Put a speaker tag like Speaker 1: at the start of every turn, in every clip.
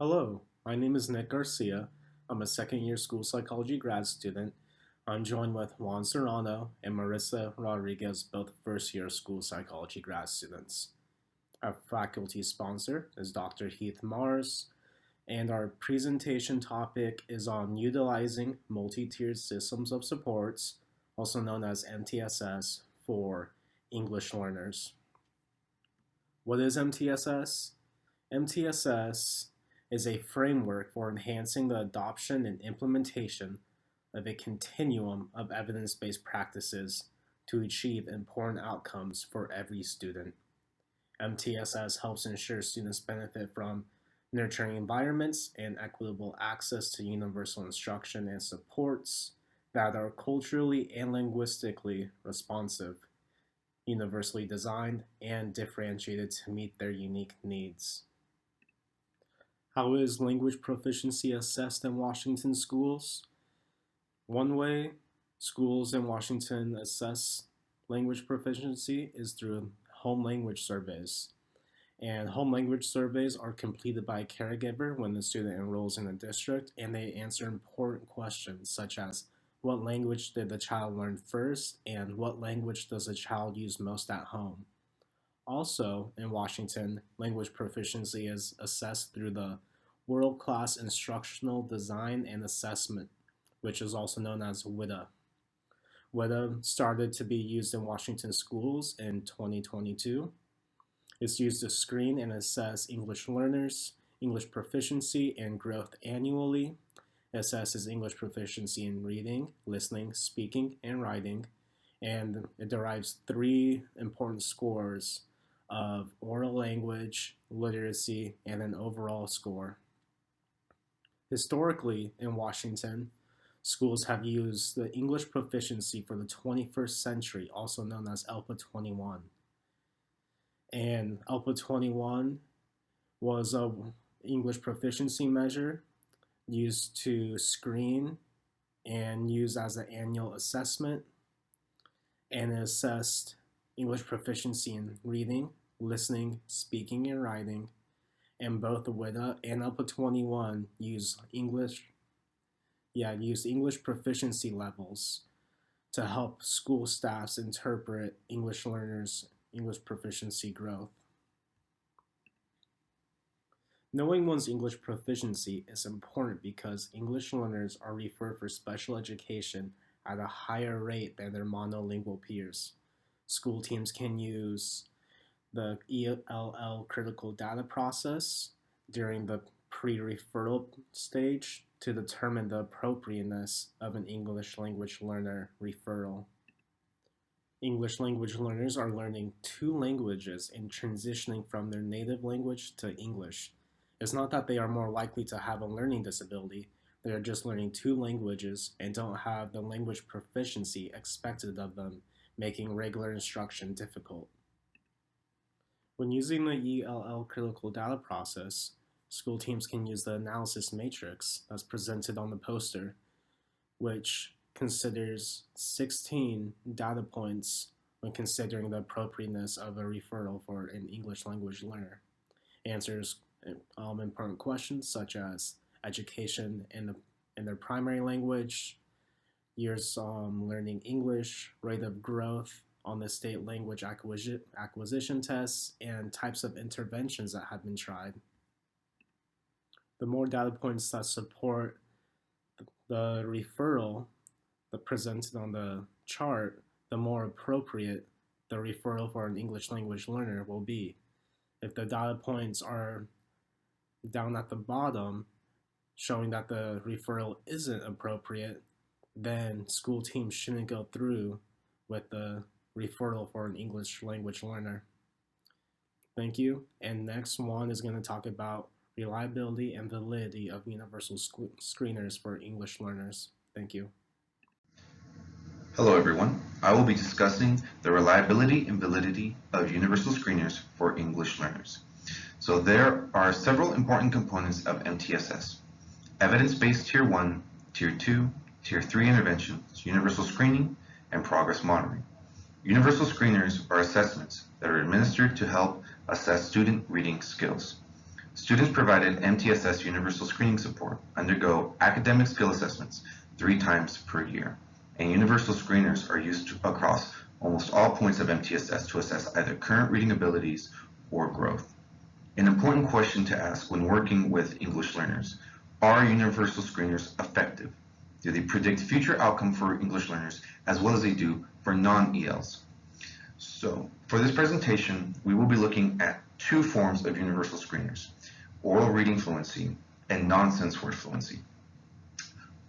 Speaker 1: Hello, my name is Nick Garcia. I'm a second year school psychology grad student. I'm joined with Juan Serrano and Maritsa Rodriguez, both first year school psychology grad students. Our faculty sponsor is Dr. Heath Mars, and our presentation topic is on utilizing multi-tiered systems of supports, also known as MTSS, for English learners. What is MTSS? MTSS is a framework for enhancing the adoption and implementation of a continuum of evidence-based practices to achieve important outcomes for every student. MTSS helps ensure students benefit from nurturing environments and equitable access to universal instruction and supports that are culturally and linguistically responsive, universally designed, and differentiated to meet their unique needs. How is language proficiency assessed in Washington schools? One way schools in Washington assess language proficiency is through home language surveys. And home language surveys are completed by a caregiver when the student enrolls in a district, and they answer important questions such as what language did the child learn first and what language does the child use most at home. Also, in Washington, language proficiency is assessed through the World-Class Instructional Design and Assessment, which is also known as WIDA. WIDA started to be used in Washington schools in 2022. It's used to screen and assess English learners, English proficiency, and growth annually. It assesses English proficiency in reading, listening, speaking, and writing, and it derives 3 important scores of oral language, literacy, and an overall score. Historically, in Washington, schools have used the English proficiency for the 21st century, also known as ELPA 21. And ELPA 21 was an English proficiency measure used to screen and use as an annual assessment, and it assessed English proficiency in reading, listening, speaking, and writing, and both WIDA and ELPA 21 use English proficiency levels to help school staffs interpret English learners' English proficiency growth. Knowing one's English proficiency is important because English learners are referred for special education at a higher rate than their monolingual peers. School teams can use the ELL critical data process during the pre-referral stage to determine the appropriateness of an English language learner referral. English language learners are learning 2 languages and transitioning from their native language to English. It's not that they are more likely to have a learning disability, they are just learning 2 languages and don't have the language proficiency expected of them, making regular instruction difficult. When using the ELL critical data process, school teams can use the analysis matrix that's presented on the poster, which considers 16 data points when considering the appropriateness of a referral for an English language learner. Answers important questions such as education in their primary language, years learning English, rate of growth on the state language acquisition tests, and types of interventions that have been tried. The more data points that support the referral presented on the chart, the more appropriate the referral for an English language learner will be. If the data points are down at the bottom, showing that the referral isn't appropriate, then school teams shouldn't go through with the referral for an English language learner. Thank you. And next, Juan is going to talk about reliability and validity of universal screeners for English learners. Thank you.
Speaker 2: Hello everyone. I will be discussing the reliability and validity of universal screeners for English learners. So there are several important components of MTSS. Evidence-based Tier 1, Tier 2, Tier 3 interventions, universal screening, and progress monitoring. Universal screeners are assessments that are administered to help assess student reading skills. students provided MTSS universal screening support undergo academic skill assessments 3 times per year, and universal screeners are used across almost all points of MTSS to assess either current reading abilities or growth. An important question to ask when working with English learners: are universal screeners effective? Do they predict future outcome for English learners as well as they do for non-ELs? So for this presentation, we will be looking at 2 forms of universal screeners: oral reading fluency and nonsense word fluency.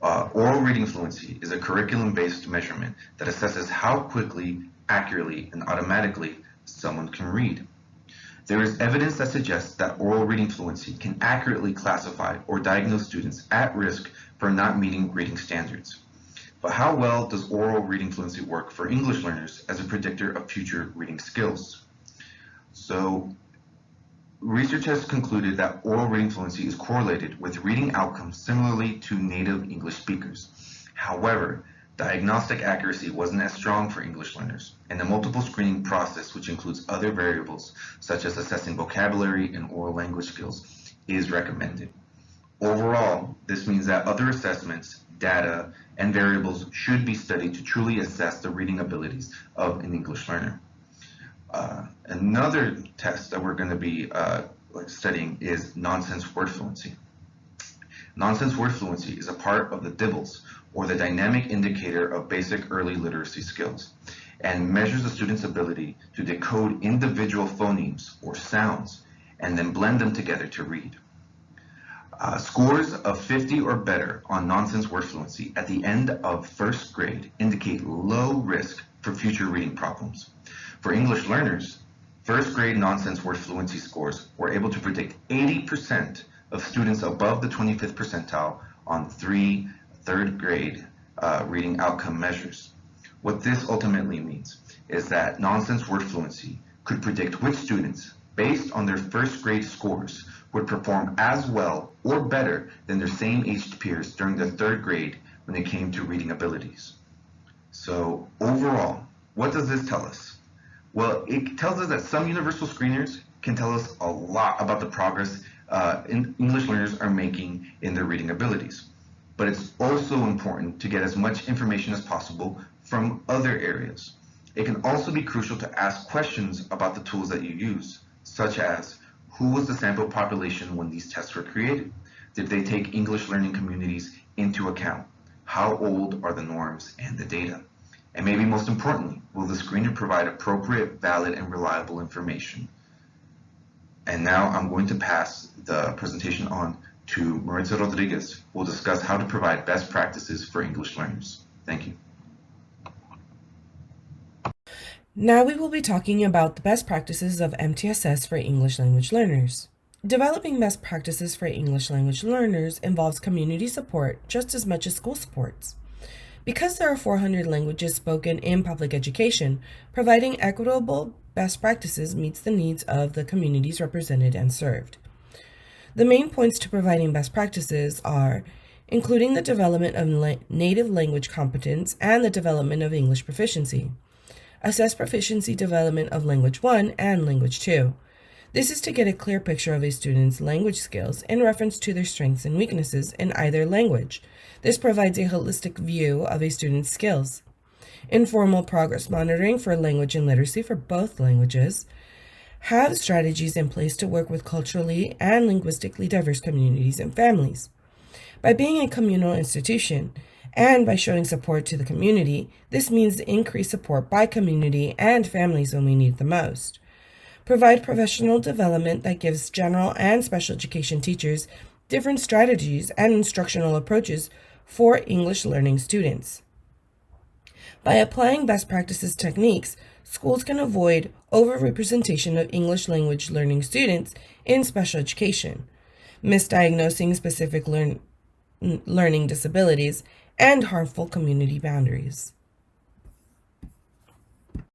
Speaker 2: Oral reading fluency is a curriculum-based measurement that assesses how quickly, accurately, and automatically someone can read. There is evidence that suggests that oral reading fluency can accurately classify or diagnose students at risk for not meeting reading standards. But how well does oral reading fluency work for English learners as a predictor of future reading skills? So, research has concluded that oral reading fluency is correlated with reading outcomes similarly to native English speakers. However, diagnostic accuracy wasn't as strong for English learners, and the multiple screening process, which includes other variables such as assessing vocabulary and oral language skills, is recommended. Overall, this means that other assessments, data, and variables should be studied to truly assess the reading abilities of an English learner. Another test that we're going to be studying is nonsense word fluency. Nonsense word fluency is a part of the DIBELS, or the Dynamic Indicator of Basic Early Literacy Skills, and measures a student's ability to decode individual phonemes or sounds and then blend them together to read. Scores of 50 or better on nonsense word fluency at the end of first grade indicate low risk for future reading problems. For English learners, first grade nonsense word fluency scores were able to predict 80% of students above the 25th percentile on 3 third grade reading outcome measures. What this ultimately means is that nonsense word fluency could predict which students, based on their first grade scores, would perform as well or better than their same aged peers during the 3rd grade when it came to reading abilities. So overall, what does this tell us? Well, it tells us that some universal screeners can tell us a lot about the progress English learners are making in their reading abilities. But it's also important to get as much information as possible from other areas. It can also be crucial to ask questions about the tools that you use, such as, who was the sample population when these tests were created? Did they take English learning communities into account? How old are the norms and the data? And maybe most importantly, will the screener provide appropriate, valid, and reliable information? And now I'm going to pass the presentation on to Maritsa Rodriguez, who will discuss how to provide best practices for English learners. Thank you.
Speaker 3: Now we will be talking about the best practices of MTSS for English language learners. Developing best practices for English language learners involves community support just as much as school supports. Because there are 400 languages spoken in public education, providing equitable best practices meets the needs of the communities represented and served. The main points to providing best practices are including the development of native language competence and the development of English proficiency. Assess proficiency development of Language 1 and Language 2. This is to get a clear picture of a student's language skills in reference to their strengths and weaknesses in either language. This provides a holistic view of a student's skills. Informal progress monitoring for language and literacy for both languages. Have strategies in place to work with culturally and linguistically diverse communities and families. By being a communal institution and by showing support to the community, this means increased support by community and families when we need it the most. Provide professional development that gives general and special education teachers different strategies and instructional approaches for English learning students. By applying best practices techniques, schools can avoid overrepresentation of English language learning students in special education, misdiagnosing specific learning disabilities, and harmful community boundaries.